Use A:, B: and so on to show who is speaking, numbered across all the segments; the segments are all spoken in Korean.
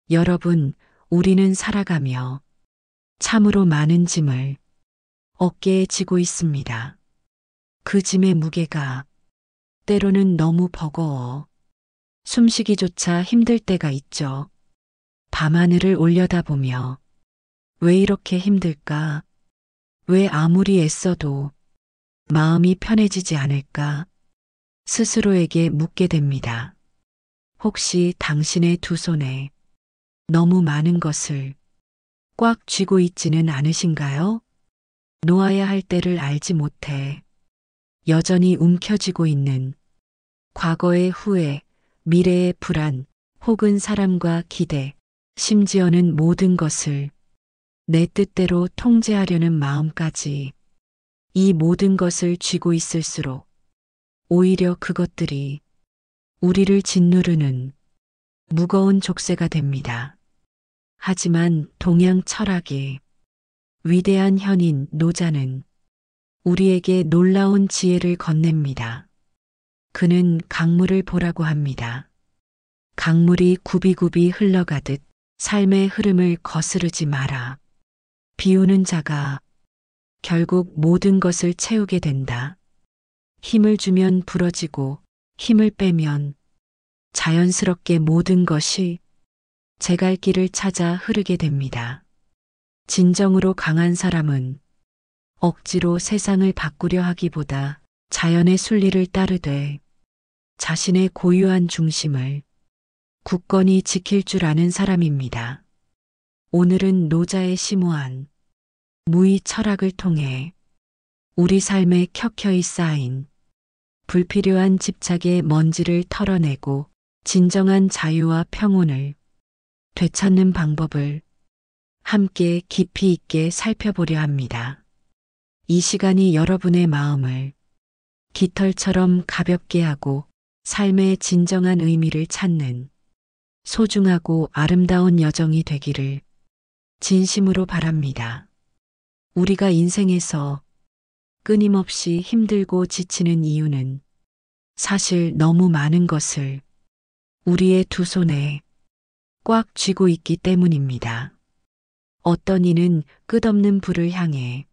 A: 여러분, 우리는 살아가며 참으로 많은 짐을 어깨에 지고 있습니다. 그 짐의 무게가 때로는 너무 버거워 숨쉬기조차 힘들 때가 있죠. 밤하늘을 올려다보며 왜 이렇게 힘들까? 왜 아무리 애써도 마음이 편해지지 않을까? 스스로에게 묻게 됩니다. 혹시 당신의 두 손에 너무 많은 것을 꽉 쥐고 있지는 않으신가요? 놓아야 할 때를 알지 못해 여전히 움켜쥐고 있는 과거의 후회, 미래의 불안, 혹은 사람과 기대, 심지어는 모든 것을 내 뜻대로 통제하려는 마음까지 이 모든 것을 쥐고 있을수록 오히려 그것들이 우리를 짓누르는 무거운 족쇄가 됩니다. 하지만 동양 철학의 위대한 현인 노자는 우리에게 놀라운 지혜를 건넵니다. 그는 강물을 보라고 합니다. 강물이 굽이굽이 흘러가듯 삶의 흐름을 거스르지 마라. 비우는 자가 결국 모든 것을 채우게 된다. 힘을 주면 부러지고 힘을 빼면 자연스럽게 모든 것이 제 갈 길을 찾아 흐르게 됩니다. 진정으로 강한 사람은 억지로 세상을 바꾸려 하기보다 자연의 순리를 따르되 자신의 고유한 중심을 굳건히 지킬 줄 아는 사람입니다. 오늘은 노자의 심오한 무의 철학을 통해 우리 삶에 켜켜이 쌓인 불필요한 집착의 먼지를 털어내고 진정한 자유와 평온을 되찾는 방법을 함께 깊이 있게 살펴보려 합니다. 이 시간이 여러분의 마음을 깃털처럼 가볍게 하고 삶의 진정한 의미를 찾는 소중하고 아름다운 여정이 되기를 진심으로 바랍니다. 우리가 인생에서 끊임없이 힘들고 지치는 이유는 사실 너무 많은 것을 우리의 두 손에 꽉 쥐고 있기 때문입니다. 어떤 이는 끝없는 불을 향해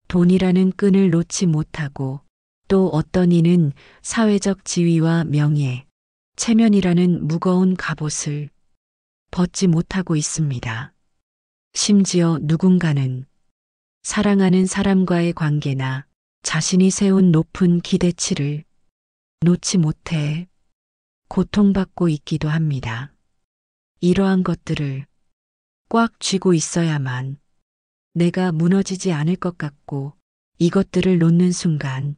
A: 돈이라는 끈을 놓지 못하고 또 어떤 이는 사회적 지위와 명예, 체면이라는 무거운 갑옷을 벗지 못하고 있습니다. 심지어 누군가는 사랑하는 사람과의 관계나 자신이 세운 높은 기대치를 놓지 못해 고통받고 있기도 합니다. 이러한 것들을 꽉 쥐고 있어야만 내가 무너지지 않을 것 같고 이것들을 놓는 순간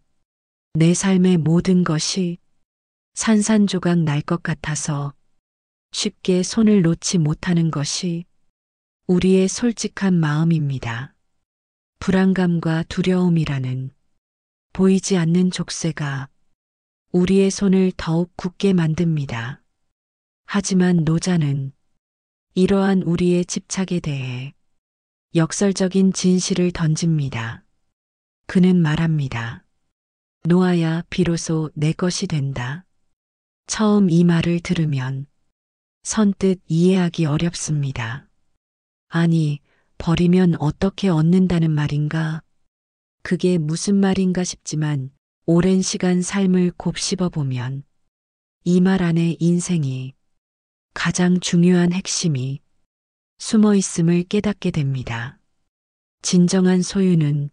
A: 내 삶의 모든 것이 산산조각 날 것 같아서 쉽게 손을 놓지 못하는 것이 우리의 솔직한 마음입니다. 불안감과 두려움이라는 보이지 않는 족쇄가 우리의 손을 더욱 굳게 만듭니다. 하지만 노자는 이러한 우리의 집착에 대해 역설적인 진실을 던집니다. 그는 말합니다. 놓아야 비로소 내 것이 된다. 처음 이 말을 들으면 선뜻 이해하기 어렵습니다. 아니, 버리면 어떻게 얻는다는 말인가? 그게 무슨 말인가 싶지만 오랜 시간 삶을 곱씹어 보면 이 말 안에 인생이 가장 중요한 핵심이 숨어 있음을 깨닫게 됩니다. 진정한 소유는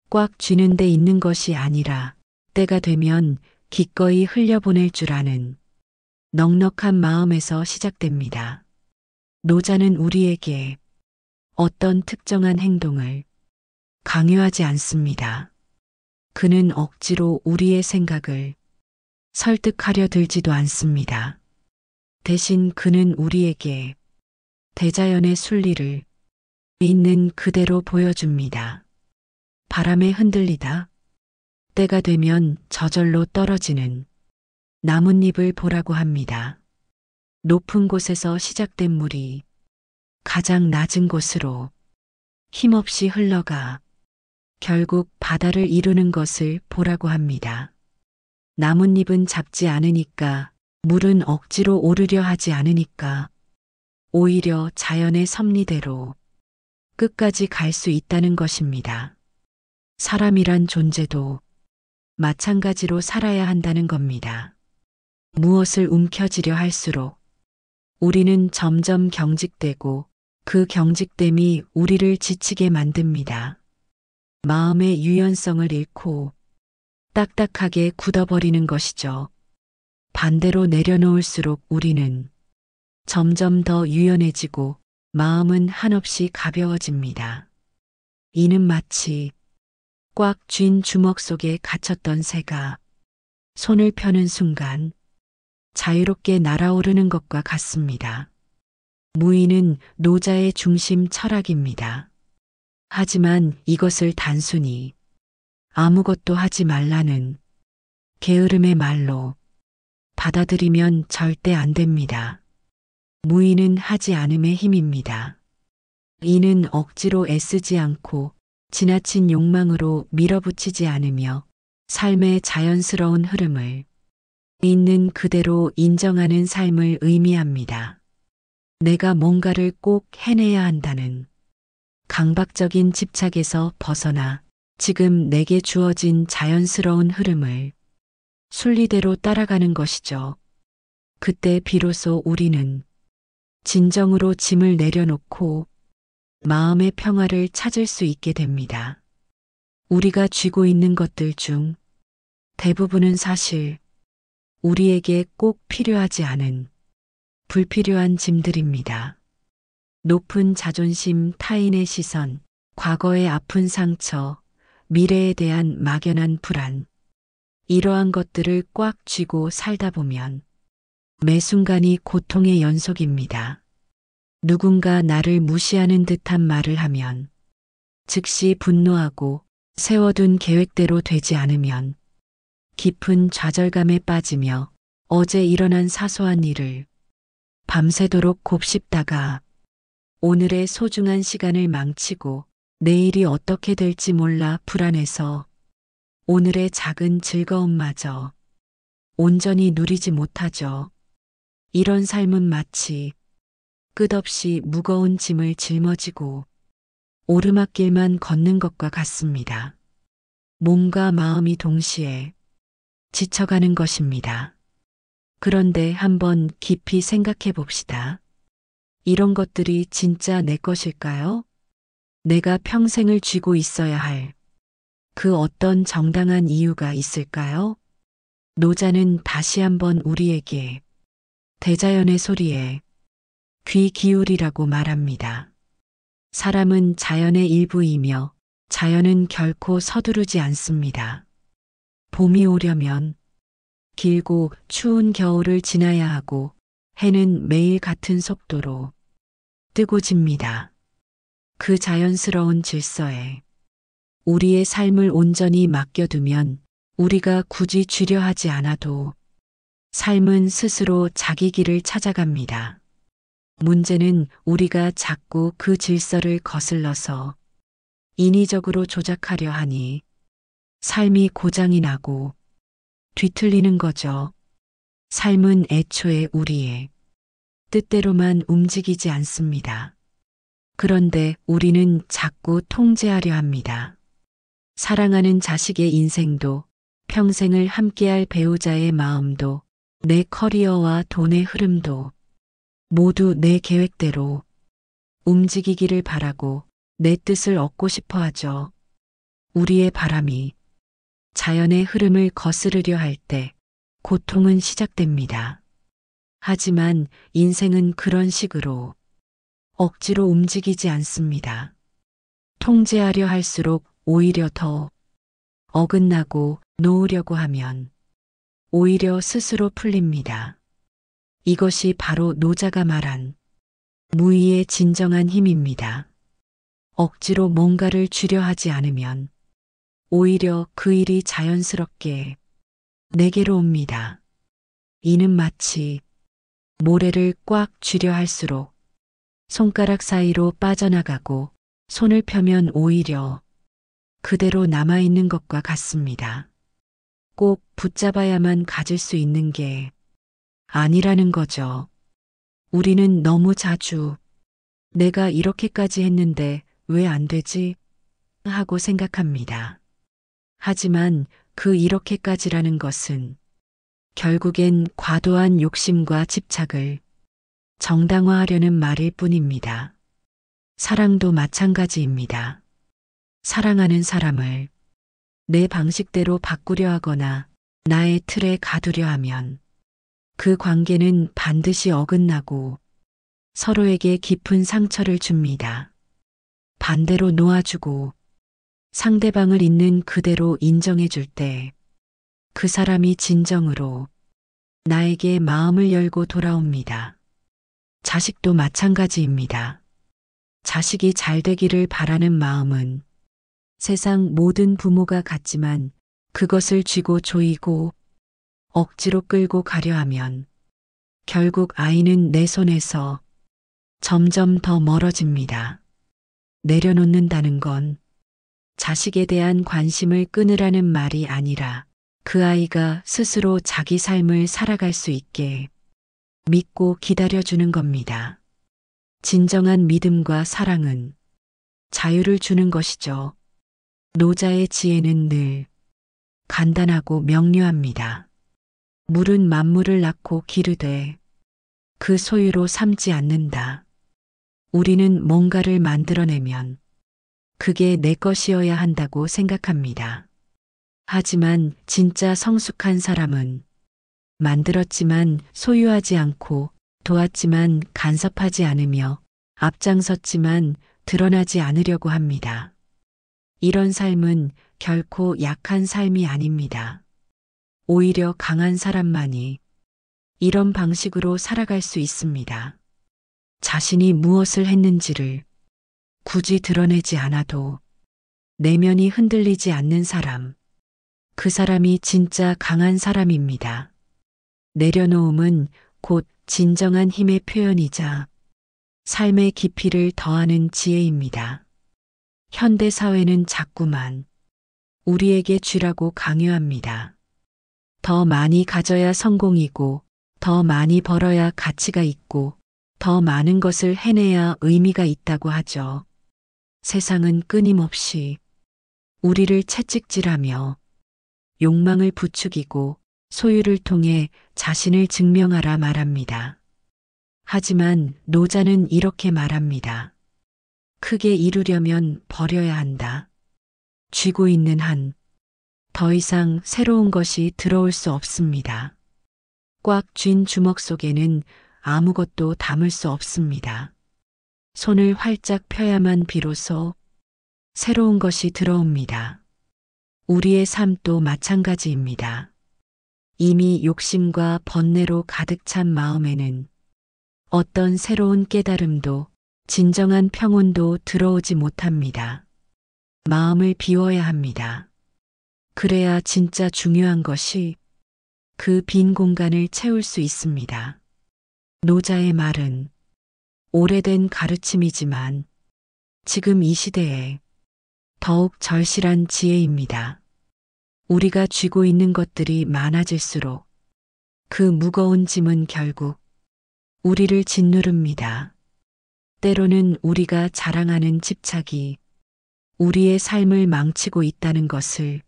A: 꽉 쥐는 데 있는 것이 아니라 때가 되면 기꺼이 흘려보낼 줄 아는 넉넉한 마음에서 시작됩니다. 노자는 우리에게 어떤 특정한 행동을 강요하지 않습니다. 그는 억지로 우리의 생각을 설득하려 들지도 않습니다. 대신 그는 우리에게 대자연의 순리를 있는 그대로 보여줍니다. 바람에 흔들리다 때가 되면 저절로 떨어지는 나뭇잎을 보라고 합니다. 높은 곳에서 시작된 물이 가장 낮은 곳으로 힘없이 흘러가 결국 바다를 이루는 것을 보라고 합니다. 나뭇잎은 잡지 않으니까, 물은 억지로 오르려 하지 않으니까 오히려 자연의 섭리대로 끝까지 갈 수 있다는 것입니다. 사람이란 존재도 마찬가지로 살아야 한다는 겁니다. 무엇을 움켜쥐려 할수록 우리는 점점 경직되고 그 경직됨이 우리를 지치게 만듭니다. 마음의 유연성을 잃고 딱딱하게 굳어버리는 것이죠. 반대로 내려놓을수록 우리는 점점 더 유연해지고 마음은 한없이 가벼워집니다. 이는 마치 꽉 쥔 주먹 속에 갇혔던 새가 손을 펴는 순간 자유롭게 날아오르는 것과 같습니다. 무의는 노자의 중심 철학입니다. 하지만 이것을 단순히 아무것도 하지 말라는 게으름의 말로 받아들이면 절대 안 됩니다. 무의는 하지 않음의 힘입니다. 이는 억지로 애쓰지 않고 지나친 욕망으로 밀어붙이지 않으며 삶의 자연스러운 흐름을 있는 그대로 인정하는 삶을 의미합니다. 내가 뭔가를 꼭 해내야 한다는 강박적인 집착에서 벗어나 지금 내게 주어진 자연스러운 흐름을 순리대로 따라가는 것이죠. 그때 비로소 우리는 진정으로 짐을 내려놓고 마음의 평화를 찾을 수 있게 됩니다. 우리가 쥐고 있는 것들 중 대부분은 사실 우리에게 꼭 필요하지 않은 불필요한 짐들입니다. 높은 자존심, 타인의 시선, 과거의 아픈 상처, 미래에 대한 막연한 불안. 이러한 것들을 꽉 쥐고 살다 보면 매 순간이 고통의 연속입니다. 누군가 나를 무시하는 듯한 말을 하면 즉시 분노하고 세워둔 계획대로 되지 않으면 깊은 좌절감에 빠지며 어제 일어난 사소한 일을 밤새도록 곱씹다가 오늘의 소중한 시간을 망치고 내일이 어떻게 될지 몰라 불안해서 오늘의 작은 즐거움마저 온전히 누리지 못하죠. 이런 삶은 마치 끝없이 무거운 짐을 짊어지고 오르막길만 걷는 것과 같습니다. 몸과 마음이 동시에 지쳐가는 것입니다. 그런데 한번 깊이 생각해 봅시다. 이런 것들이 진짜 내 것일까요? 내가 평생을 쥐고 있어야 할 그 어떤 정당한 이유가 있을까요? 노자는 다시 한번 우리에게 대자연의 소리에 귀 기울이라고 말합니다. 사람은 자연의 일부이며 자연은 결코 서두르지 않습니다. 봄이 오려면 길고 추운 겨울을 지나야 하고 해는 매일 같은 속도로 뜨고 집니다. 그 자연스러운 질서에 우리의 삶을 온전히 맡겨두면 우리가 굳이 쥐려 하지 않아도 삶은 스스로 자기 길을 찾아갑니다. 문제는 우리가 자꾸 그 질서를 거슬러서 인위적으로 조작하려 하니 삶이 고장이 나고 뒤틀리는 거죠. 삶은 애초에 우리의 뜻대로만 움직이지 않습니다. 그런데 우리는 자꾸 통제하려 합니다. 사랑하는 자식의 인생도 평생을 함께할 배우자의 마음도 내 커리어와 돈의 흐름도 모두 내 계획대로 움직이기를 바라고 내 뜻을 얻고 싶어 하죠. 우리의 바람이 자연의 흐름을 거스르려 할 때 고통은 시작됩니다. 하지만 인생은 그런 식으로 억지로 움직이지 않습니다. 통제하려 할수록 오히려 더 어긋나고 놓으려고 하면 오히려 스스로 풀립니다. 이것이 바로 노자가 말한 무의의 진정한 힘입니다. 억지로 뭔가를 쥐려 하지 않으면 오히려 그 일이 자연스럽게 내게로 옵니다. 이는 마치 모래를 꽉 쥐려 할수록 손가락 사이로 빠져나가고 손을 펴면 오히려 그대로 남아있는 것과 같습니다. 꼭 붙잡아야만 가질 수 있는 게 아니라는 거죠. 우리는 너무 자주 내가 이렇게까지 했는데 왜 안 되지? 하고 생각합니다. 하지만 그 이렇게까지라는 것은 결국엔 과도한 욕심과 집착을 정당화하려는 말일 뿐입니다. 사랑도 마찬가지입니다. 사랑하는 사람을 내 방식대로 바꾸려 하거나 나의 틀에 가두려 하면 그 관계는 반드시 어긋나고 서로에게 깊은 상처를 줍니다. 반대로 놓아주고 상대방을 있는 그대로 인정해 줄 때 그 사람이 진정으로 나에게 마음을 열고 돌아옵니다. 자식도 마찬가지입니다. 자식이 잘 되기를 바라는 마음은 세상 모든 부모가 갖지만 그것을 쥐고 조이고 억지로 끌고 가려 하면 결국 아이는 내 손에서 점점 더 멀어집니다. 내려놓는다는 건 자식에 대한 관심을 끊으라는 말이 아니라 그 아이가 스스로 자기 삶을 살아갈 수 있게 믿고 기다려주는 겁니다. 진정한 믿음과 사랑은 자유를 주는 것이죠. 노자의 지혜는 늘 간단하고 명료합니다. 물은 만물을 낳고 기르되 그 소유로 삼지 않는다. 우리는 뭔가를 만들어내면 그게 내 것이어야 한다고 생각합니다. 하지만 진짜 성숙한 사람은 만들었지만 소유하지 않고 도왔지만 간섭하지 않으며 앞장섰지만 드러나지 않으려고 합니다. 이런 삶은 결코 약한 삶이 아닙니다. 오히려 강한 사람만이 이런 방식으로 살아갈 수 있습니다. 자신이 무엇을 했는지를 굳이 드러내지 않아도 내면이 흔들리지 않는 사람, 그 사람이 진짜 강한 사람입니다. 내려놓음은 곧 진정한 힘의 표현이자 삶의 깊이를 더하는 지혜입니다. 현대 사회는 자꾸만 우리에게 쥐라고 강요합니다. 더 많이 가져야 성공이고, 더 많이 벌어야 가치가 있고, 더 많은 것을 해내야 의미가 있다고 하죠. 세상은 끊임없이 우리를 채찍질하며 욕망을 부추기고 소유를 통해 자신을 증명하라 말합니다. 하지만 노자는 이렇게 말합니다. 크게 이루려면 버려야 한다. 쥐고 있는 한 더 이상 새로운 것이 들어올 수 없습니다. 꽉 쥔 주먹 속에는 아무것도 담을 수 없습니다. 손을 활짝 펴야만 비로소 새로운 것이 들어옵니다. 우리의 삶도 마찬가지입니다. 이미 욕심과 번뇌로 가득 찬 마음에는 어떤 새로운 깨달음도 진정한 평온도 들어오지 못합니다. 마음을 비워야 합니다. 그래야 진짜 중요한 것이 그 빈 공간을 채울 수 있습니다. 노자의 말은 오래된 가르침이지만 지금 이 시대에 더욱 절실한 지혜입니다. 우리가 쥐고 있는 것들이 많아질수록 그 무거운 짐은 결국 우리를 짓누릅니다. 때로는 우리가 자랑하는 집착이 우리의 삶을 망치고 있다는 것을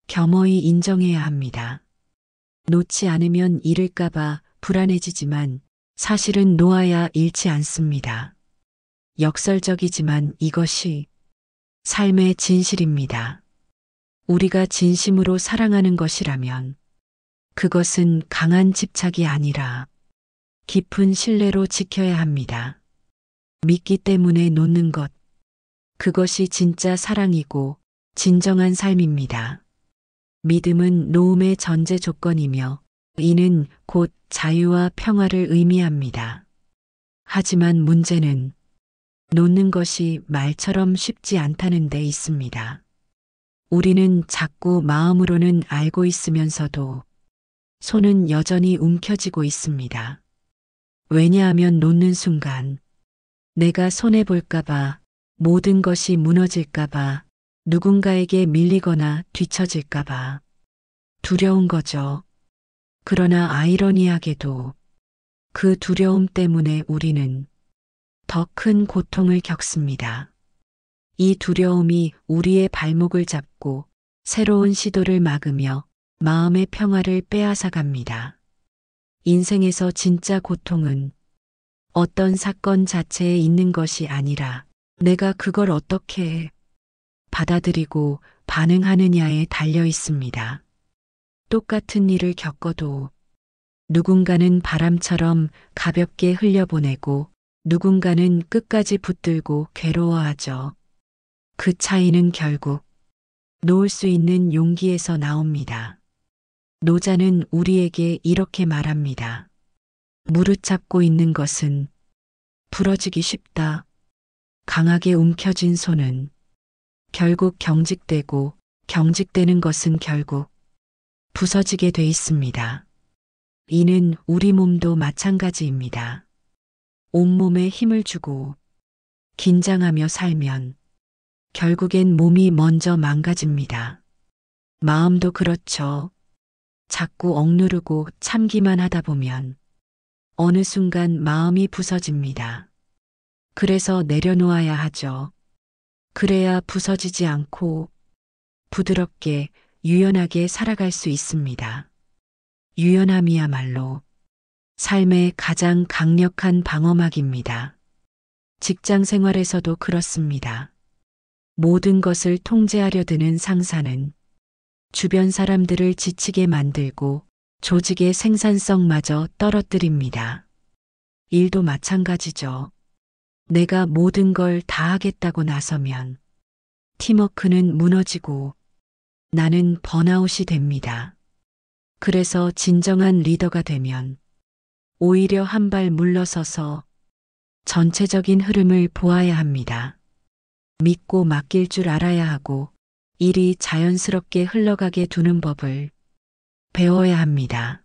A: 겸허히 인정해야 합니다. 놓지 않으면 잃을까봐 불안해지지만 사실은 놓아야 잃지 않습니다. 역설적이지만 이것이 삶의 진실입니다. 우리가 진심으로 사랑하는 것이라면 그것은 강한 집착이 아니라 깊은 신뢰로 지켜야 합니다. 믿기 때문에 놓는 것, 그것이 진짜 사랑이고 진정한 삶입니다. 믿음은 놓음의 전제 조건이며 이는 곧 자유와 평화를 의미합니다. 하지만 문제는 놓는 것이 말처럼 쉽지 않다는 데 있습니다. 우리는 자꾸 마음으로는 알고 있으면서도 손은 여전히 움켜쥐고 있습니다. 왜냐하면 놓는 순간 내가 손해볼까봐, 모든 것이 무너질까봐, 누군가에게 밀리거나 뒤처질까봐 두려운 거죠. 그러나 아이러니하게도 그 두려움 때문에 우리는 더 큰 고통을 겪습니다. 이 두려움이 우리의 발목을 잡고 새로운 시도를 막으며 마음의 평화를 빼앗아 갑니다. 인생에서 진짜 고통은 어떤 사건 자체에 있는 것이 아니라 내가 그걸 어떻게 받아들이고 반응하느냐에 달려 있습니다. 똑같은 일을 겪어도 누군가는 바람처럼 가볍게 흘려보내고 누군가는 끝까지 붙들고 괴로워하죠. 그 차이는 결국 놓을 수 있는 용기에서 나옵니다. 노자는 우리에게 이렇게 말합니다. 무릎 잡고 있는 것은 부러지기 쉽다. 강하게 움켜쥔 손은 결국 경직되고 경직되는 것은 결국 부서지게 돼 있습니다. 이는 우리 몸도 마찬가지입니다. 온몸에 힘을 주고 긴장하며 살면 결국엔 몸이 먼저 망가집니다. 마음도 그렇죠. 자꾸 억누르고 참기만 하다 보면 어느 순간 마음이 부서집니다. 그래서 내려놓아야 하죠. 그래야 부서지지 않고 부드럽게 유연하게 살아갈 수 있습니다. 유연함이야말로 삶의 가장 강력한 방어막입니다. 직장 생활에서도 그렇습니다. 모든 것을 통제하려 드는 상사는 주변 사람들을 지치게 만들고 조직의 생산성마저 떨어뜨립니다. 일도 마찬가지죠. 내가 모든 걸 다 하겠다고 나서면 팀워크는 무너지고 나는 번아웃이 됩니다. 그래서 진정한 리더가 되면 오히려 한 발 물러서서 전체적인 흐름을 보아야 합니다. 믿고 맡길 줄 알아야 하고 일이 자연스럽게 흘러가게 두는 법을 배워야 합니다.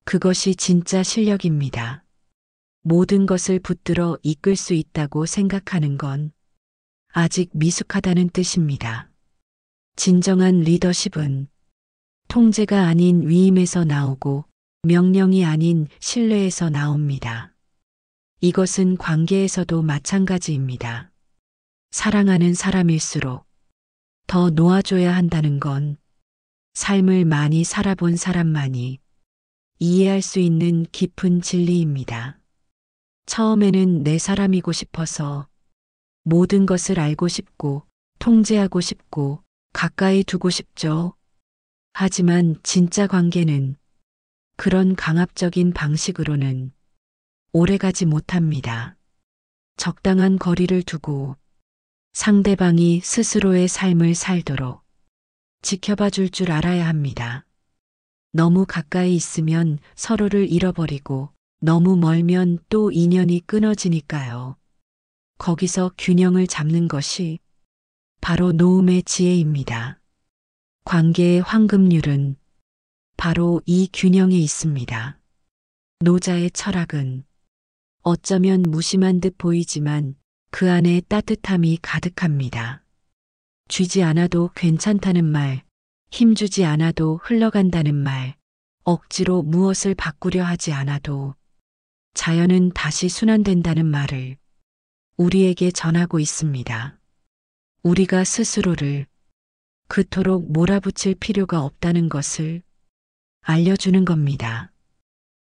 A: 그것이 진짜 실력입니다. 모든 것을 붙들어 이끌 수 있다고 생각하는 건 아직 미숙하다는 뜻입니다. 진정한 리더십은 통제가 아닌 위임에서 나오고 명령이 아닌 신뢰에서 나옵니다. 이것은 관계에서도 마찬가지입니다. 사랑하는 사람일수록 더 놓아줘야 한다는 건 삶을 많이 살아본 사람만이 이해할 수 있는 깊은 진리입니다. 처음에는 내 사람이고 싶어서 모든 것을 알고 싶고 통제하고 싶고 가까이 두고 싶죠. 하지만 진짜 관계는 그런 강압적인 방식으로는 오래가지 못합니다. 적당한 거리를 두고 상대방이 스스로의 삶을 살도록 지켜봐 줄 줄 알아야 합니다. 너무 가까이 있으면 서로를 잃어버리고 너무 멀면 또 인연이 끊어지니까요. 거기서 균형을 잡는 것이 바로 노음의 지혜입니다. 관계의 황금률은 바로 이 균형에 있습니다. 노자의 철학은 어쩌면 무심한 듯 보이지만 그 안에 따뜻함이 가득합니다. 쥐지 않아도 괜찮다는 말, 힘주지 않아도 흘러간다는 말, 억지로 무엇을 바꾸려 하지 않아도 자연은 다시 순환된다는 말을 우리에게 전하고 있습니다. 우리가 스스로를 그토록 몰아붙일 필요가 없다는 것을 알려주는 겁니다.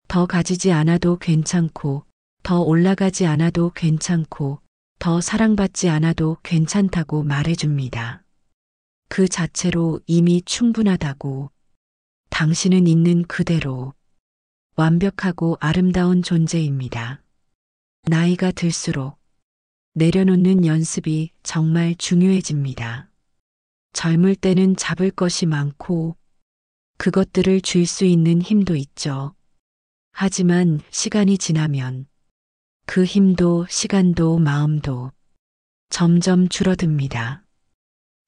A: 더 가지지 않아도 괜찮고, 더 올라가지 않아도 괜찮고, 더 사랑받지 않아도 괜찮다고 말해줍니다. 그 자체로 이미 충분하다고, 당신은 있는 그대로 완벽하고 아름다운 존재입니다. 나이가 들수록 내려놓는 연습이 정말 중요해집니다. 젊을 때는 잡을 것이 많고 그것들을 줄 수 있는 힘도 있죠. 하지만 시간이 지나면 그 힘도 시간도 마음도 점점 줄어듭니다.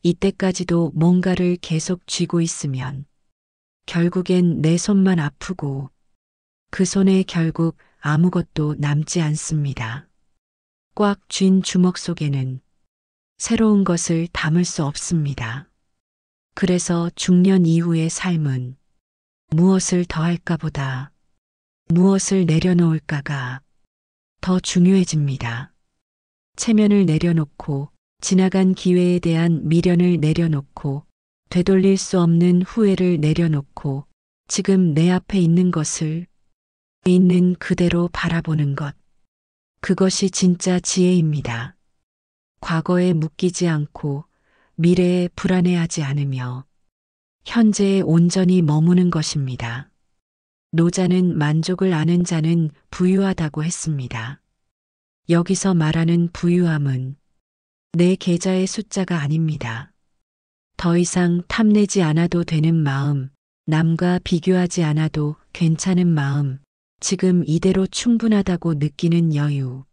A: 이때까지도 뭔가를 계속 쥐고 있으면 결국엔 내 손만 아프고 그 손에 결국 아무것도 남지 않습니다. 꽉 쥔 주먹 속에는 새로운 것을 담을 수 없습니다. 그래서 중년 이후의 삶은 무엇을 더할까 보다 무엇을 내려놓을까가 더 중요해집니다. 체면을 내려놓고 지나간 기회에 대한 미련을 내려놓고 되돌릴 수 없는 후회를 내려놓고 지금 내 앞에 있는 것을 있는 그대로 바라보는 것. 그것이 진짜 지혜입니다. 과거에 묶이지 않고 미래에 불안해하지 않으며 현재에 온전히 머무는 것입니다. 노자는 만족을 아는 자는 부유하다고 했습니다. 여기서 말하는 부유함은 내 계좌의 숫자가 아닙니다. 더 이상 탐내지 않아도 되는 마음, 남과 비교하지 않아도 괜찮은 마음, 지금 이대로 충분하다고 느끼는 여유.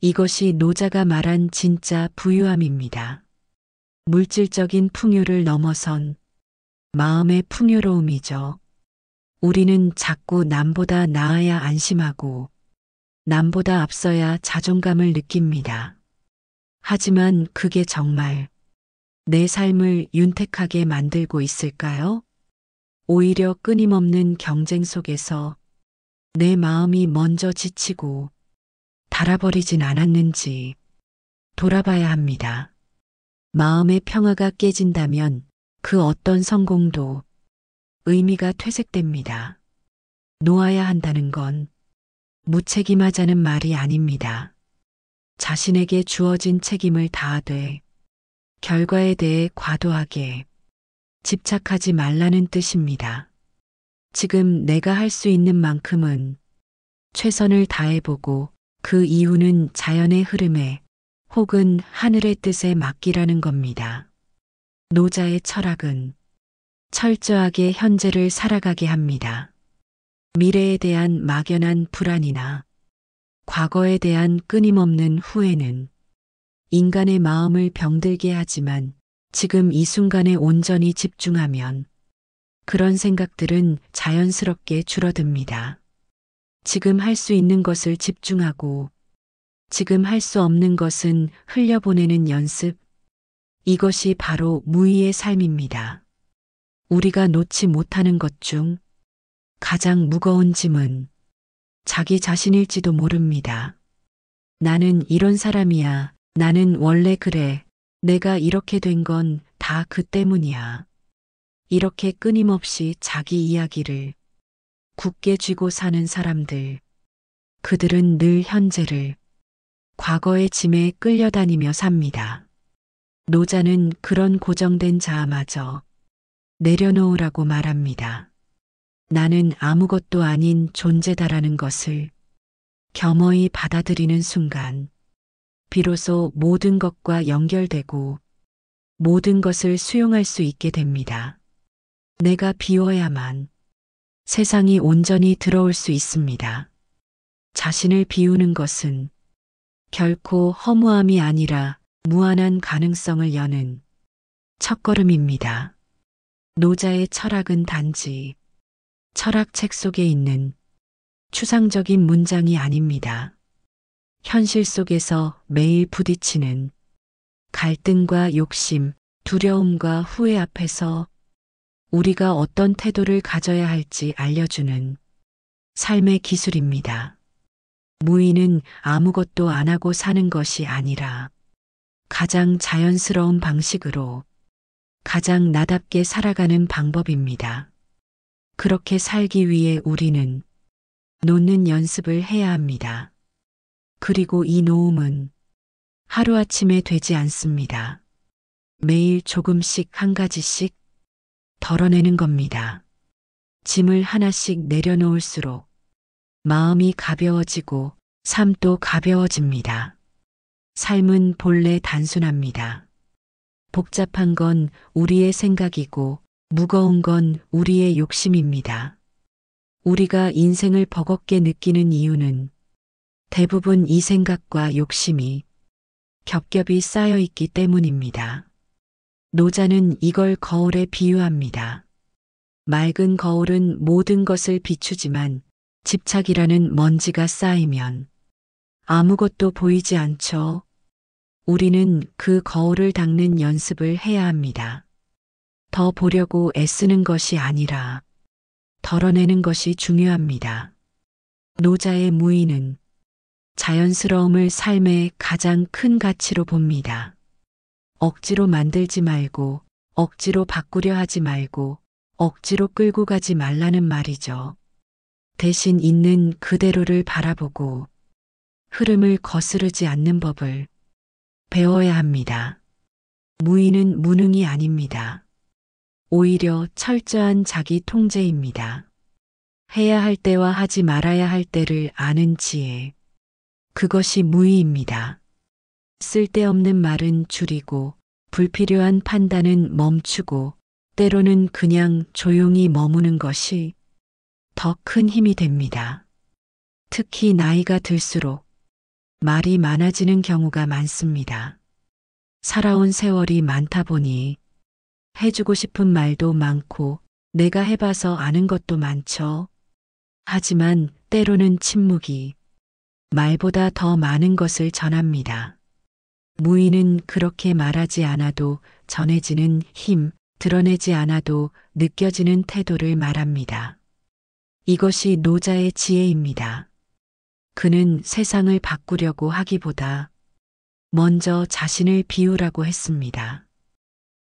A: 이것이 노자가 말한 진짜 부유함입니다. 물질적인 풍요를 넘어선 마음의 풍요로움이죠. 우리는 자꾸 남보다 나아야 안심하고 남보다 앞서야 자존감을 느낍니다. 하지만 그게 정말 내 삶을 윤택하게 만들고 있을까요? 오히려 끊임없는 경쟁 속에서 내 마음이 먼저 지치고 닳아버리진 않았는지 돌아봐야 합니다. 마음의 평화가 깨진다면 그 어떤 성공도 의미가 퇴색됩니다. 놓아야 한다는 건 무책임하자는 말이 아닙니다. 자신에게 주어진 책임을 다하되 결과에 대해 과도하게 집착하지 말라는 뜻입니다. 지금 내가 할 수 있는 만큼은 최선을 다해보고 그 이유는 자연의 흐름에 혹은 하늘의 뜻에 맡기라는 겁니다. 노자의 철학은 철저하게 현재를 살아가게 합니다. 미래에 대한 막연한 불안이나 과거에 대한 끊임없는 후회는 인간의 마음을 병들게 하지만 지금 이 순간에 온전히 집중하면 그런 생각들은 자연스럽게 줄어듭니다. 지금 할 수 있는 것을 집중하고 지금 할 수 없는 것은 흘려보내는 연습. 이것이 바로 무의의 삶입니다. 우리가 놓지 못하는 것 중 가장 무거운 짐은 자기 자신일지도 모릅니다. 나는 이런 사람이야. 나는 원래 그래. 내가 이렇게 된 건 다 그 때문이야. 이렇게 끊임없이 자기 이야기를 굳게 쥐고 사는 사람들. 그들은 늘 현재를 과거의 짐에 끌려다니며 삽니다. 노자는 그런 고정된 자아마저 내려놓으라고 말합니다. 나는 아무것도 아닌 존재다라는 것을 겸허히 받아들이는 순간 비로소 모든 것과 연결되고 모든 것을 수용할 수 있게 됩니다. 내가 비워야만 세상이 온전히 들어올 수 있습니다. 자신을 비우는 것은 결코 허무함이 아니라 무한한 가능성을 여는 첫걸음입니다. 노자의 철학은 단지 철학책 속에 있는 추상적인 문장이 아닙니다. 현실 속에서 매일 부딪히는 갈등과 욕심, 두려움과 후회 앞에서 우리가 어떤 태도를 가져야 할지 알려주는 삶의 기술입니다. 무의는 아무것도 안 하고 사는 것이 아니라 가장 자연스러운 방식으로 가장 나답게 살아가는 방법입니다. 그렇게 살기 위해 우리는 놓는 연습을 해야 합니다. 그리고 이 놓음은 하루아침에 되지 않습니다. 매일 조금씩 한 가지씩 덜어내는 겁니다. 짐을 하나씩 내려놓을수록 마음이 가벼워지고 삶도 가벼워집니다. 삶은 본래 단순합니다. 복잡한 건 우리의 생각이고 무거운 건 우리의 욕심입니다. 우리가 인생을 버겁게 느끼는 이유는 대부분 이 생각과 욕심이 겹겹이 쌓여 있기 때문입니다. 노자는 이걸 거울에 비유합니다. 맑은 거울은 모든 것을 비추지만 집착이라는 먼지가 쌓이면 아무것도 보이지 않죠. 우리는 그 거울을 닦는 연습을 해야 합니다. 더 보려고 애쓰는 것이 아니라 덜어내는 것이 중요합니다. 노자의 무의는 자연스러움을 삶의 가장 큰 가치로 봅니다. 억지로 만들지 말고, 억지로 바꾸려 하지 말고, 억지로 끌고 가지 말라는 말이죠. 대신 있는 그대로를 바라보고 흐름을 거스르지 않는 법을 배워야 합니다. 무의는 무능이 아닙니다. 오히려 철저한 자기 통제입니다. 해야 할 때와 하지 말아야 할 때를 아는 지혜. 그것이 무의입니다. 쓸데없는 말은 줄이고 불필요한 판단은 멈추고 때로는 그냥 조용히 머무는 것이 더 큰 힘이 됩니다. 특히 나이가 들수록 말이 많아지는 경우가 많습니다. 살아온 세월이 많다 보니 해주고 싶은 말도 많고 내가 해봐서 아는 것도 많죠. 하지만 때로는 침묵이 말보다 더 많은 것을 전합니다. 무의는 그렇게 말하지 않아도 전해지는 힘, 드러내지 않아도 느껴지는 태도를 말합니다. 이것이 노자의 지혜입니다. 그는 세상을 바꾸려고 하기보다 먼저 자신을 비우라고 했습니다.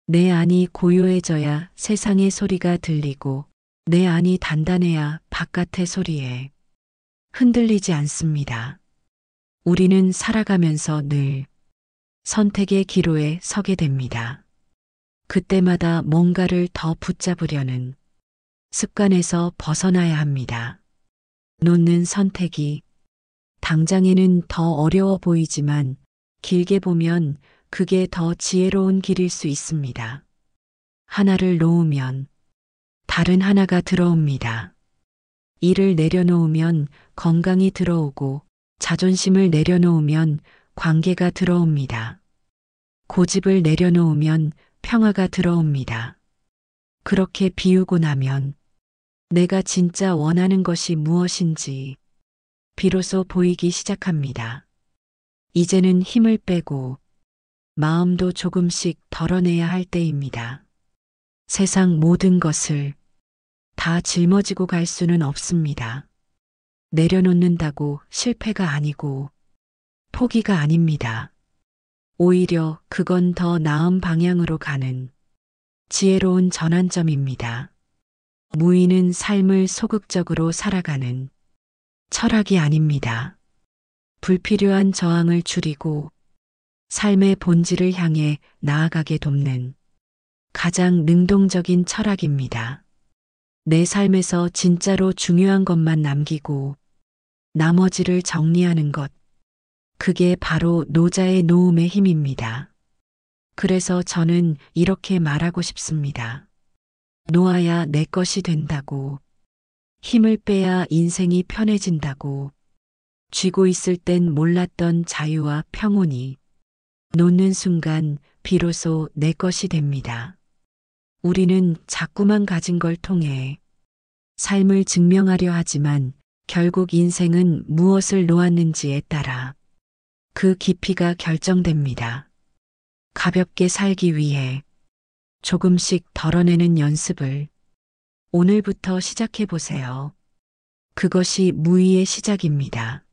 A: 내 안이 고요해져야 세상의 소리가 들리고 내 안이 단단해야 바깥의 소리에 흔들리지 않습니다. 우리는 살아가면서 늘 선택의 기로에 서게 됩니다. 그때마다 뭔가를 더 붙잡으려는 습관에서 벗어나야 합니다. 놓는 선택이 당장에는 더 어려워 보이지만 길게 보면 그게 더 지혜로운 길일 수 있습니다. 하나를 놓으면 다른 하나가 들어옵니다. 일을 내려놓으면 건강이 들어오고 자존심을 내려놓으면 관계가 들어옵니다. 고집을 내려놓으면 평화가 들어옵니다. 그렇게 비우고 나면 내가 진짜 원하는 것이 무엇인지 비로소 보이기 시작합니다. 이제는 힘을 빼고 마음도 조금씩 덜어내야 할 때입니다. 세상 모든 것을 다 짊어지고 갈 수는 없습니다. 내려놓는다고 실패가 아니고 포기가 아닙니다. 오히려 그건 더 나은 방향으로 가는 지혜로운 전환점입니다. 무의는 삶을 소극적으로 살아가는 철학이 아닙니다. 불필요한 저항을 줄이고 삶의 본질을 향해 나아가게 돕는 가장 능동적인 철학입니다. 내 삶에서 진짜로 중요한 것만 남기고 나머지를 정리하는 것. 그게 바로 노자의 노음의 힘입니다. 그래서 저는 이렇게 말하고 싶습니다. 놓아야 내 것이 된다고. 힘을 빼야 인생이 편해진다고. 쥐고 있을 땐 몰랐던 자유와 평온이 놓는 순간 비로소 내 것이 됩니다. 우리는 자꾸만 가진 걸 통해 삶을 증명하려 하지만 결국 인생은 무엇을 놓았는지에 따라 그 깊이가 결정됩니다. 가볍게 살기 위해 조금씩 덜어내는 연습을 오늘부터 시작해 보세요. 그것이 무의의 시작입니다.